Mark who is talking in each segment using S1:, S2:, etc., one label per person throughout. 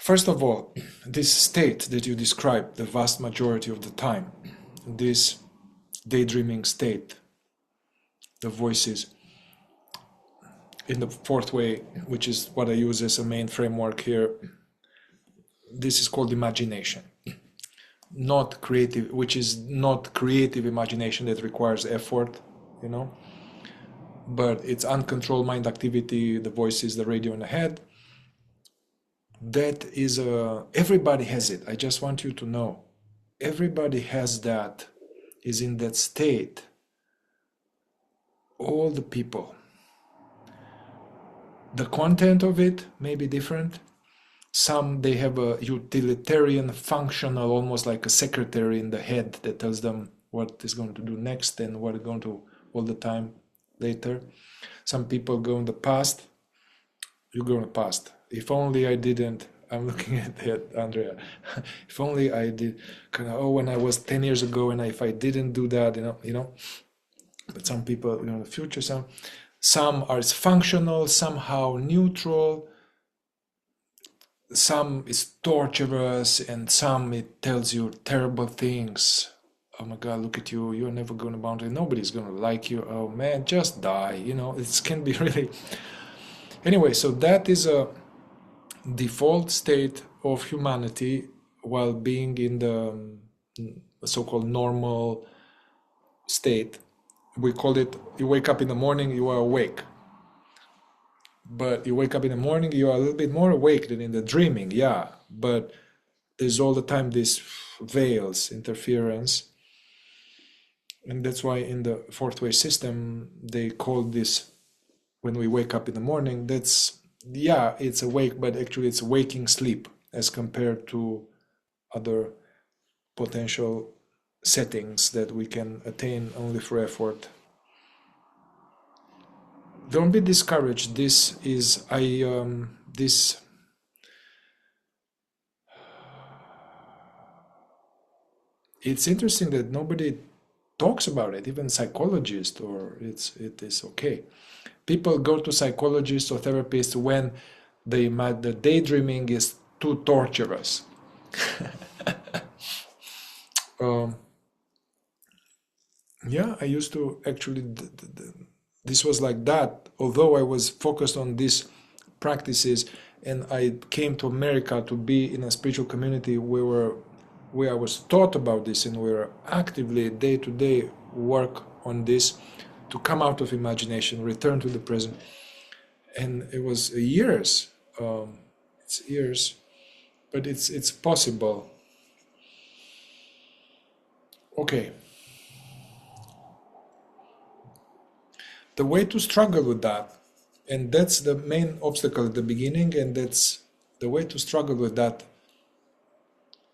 S1: First of all, this state that you describe the vast majority of the time, this daydreaming state, the voices, in the fourth way, which is what I use as a main framework here, this is called imagination. Not creative, which is not creative imagination that requires effort, you know, but it's uncontrolled mind activity, the voices, the radio in the head. That is everybody has it. I just want you to know, everybody has that, is in that state. All the people. The content of it may be different. Some, they have a utilitarian, functional, almost like a secretary in the head that tells them what is going to do next and what is going to all the time later. Some people go in the past. You go in the past. If only I didn't, I'm looking at that, Andrea. If only I did, kind of, oh, when I was 10 years ago, and if I didn't do that, you know. But some people, you know, the future, some are functional, somehow neutral, some is torturous, and some it tells you terrible things. Oh my God, look at you, you're never going to boundary, nobody's going to like you, oh man, just die, you know, it can be really... Anyway, so that is a default state of humanity while being in the so-called normal state. We call it, you wake up in the morning, you are awake. But you wake up in the morning, you are a little bit more awake than in the dreaming, yeah. But there's all the time this veils, interference. And that's why in the fourth way system, they call this, when we wake up in the morning, that's, yeah, it's awake, but actually it's waking sleep as compared to other potential settings that we can attain only through effort. Don't be discouraged. This is, it's interesting that nobody talks about it, even psychologists, or it is okay. People go to psychologists or therapists when the daydreaming is too torturous. Yeah, I used to actually, this was like that, although I was focused on these practices, and I came to America to be in a spiritual community where I was taught about this, and we were actively day-to-day work on this to come out of imagination, return to the present. And it was years, it's years, but it's possible. Okay. The way to struggle with that, and that's the main obstacle at the beginning, and that's the way to struggle with that,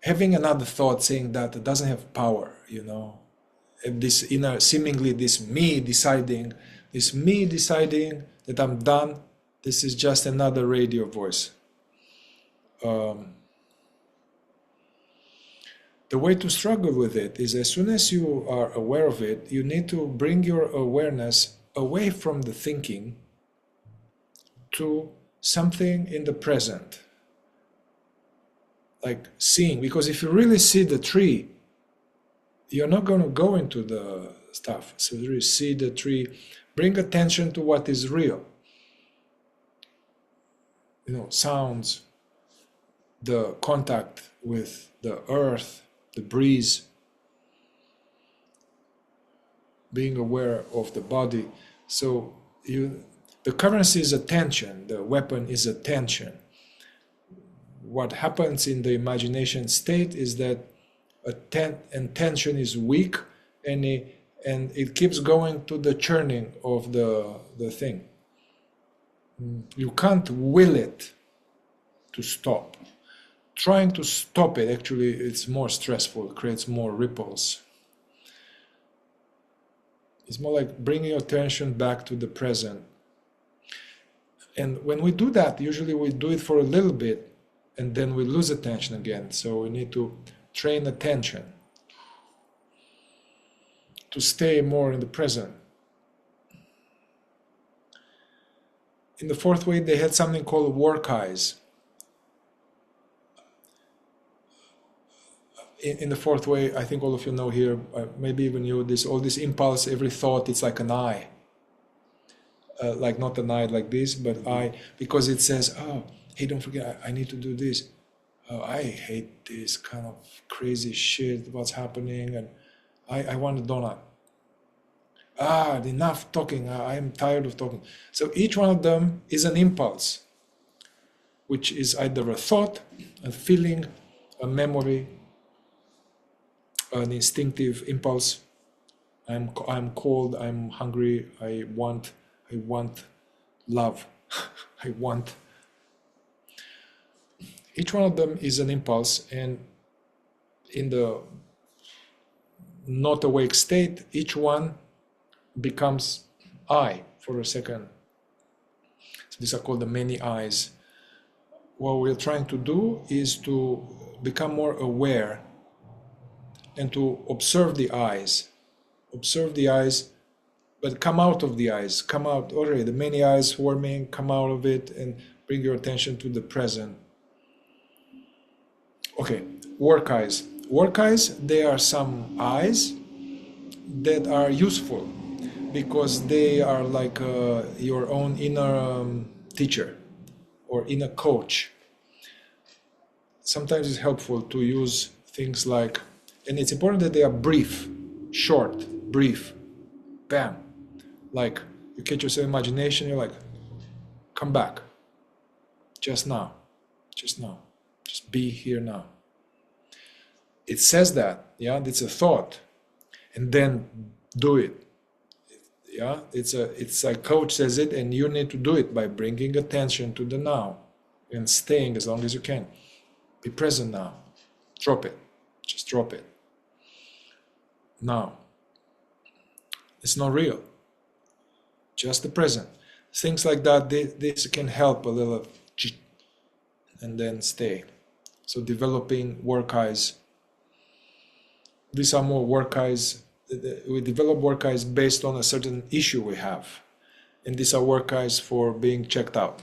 S1: having another thought saying that it doesn't have power, you know, this inner, seemingly this me deciding that I'm done, this is just another radio voice. The way to struggle with it is, as soon as you are aware of it, you need to bring your awareness away from the thinking to something in the present, like seeing. Because if you really see the tree, you're not going to go into the stuff. So you really see the tree, bring attention to what is real, you know, sounds, the contact with the earth, the breeze, being aware of the body. So the currency is attention, the weapon is attention. What happens in the imagination state is that attention is weak, and it keeps going to the churning of the thing. You can't will it to stop. Trying to stop it, actually, it's more stressful, it creates more ripples. It's more like bringing your attention back to the present. And when we do that, usually we do it for a little bit, and then we lose attention again. So we need to train attention to stay more in the present. In the fourth way, they had something called work eyes. in the fourth way, I think all of you know here, maybe even you, all this impulse, every thought, it's like an eye. Like not an eye like this, but eye, because it says, oh, hey, don't forget, I need to do this. Oh, I hate this kind of crazy shit, what's happening, and I want a donut. Enough talking, I'm tired of talking. So each one of them is an impulse, which is either a thought, a feeling, a memory, an instinctive impulse. I'm cold, I'm hungry, I want love. I want. Each one of them is an impulse, and in the not awake state, each one becomes I for a second. So these are called the many eyes. What we're trying to do is to become more aware and to observe the eyes. Observe the eyes, but come out of the eyes. Come out already. The many eyes forming, come out of it and bring your attention to the present. Okay, work eyes. Work eyes, they are some eyes that are useful because they are like your own inner teacher or inner coach. Sometimes it's helpful to use things like, and it's important that they are brief, short, brief, bam. Like you catch yourself imagination, you're like, come back, just now, just be here now. It says that, yeah, it's a thought, and then do it. Yeah, it's like coach says it, and you need to do it by bringing attention to the now and staying as long as you can. Be present now. Drop it. Just drop it. Now. It's not real. Just the present. Things like that, this can help a little, and then stay. So developing work eyes. These are more work eyes. We develop work eyes based on a certain issue we have. And these are work eyes for being checked out.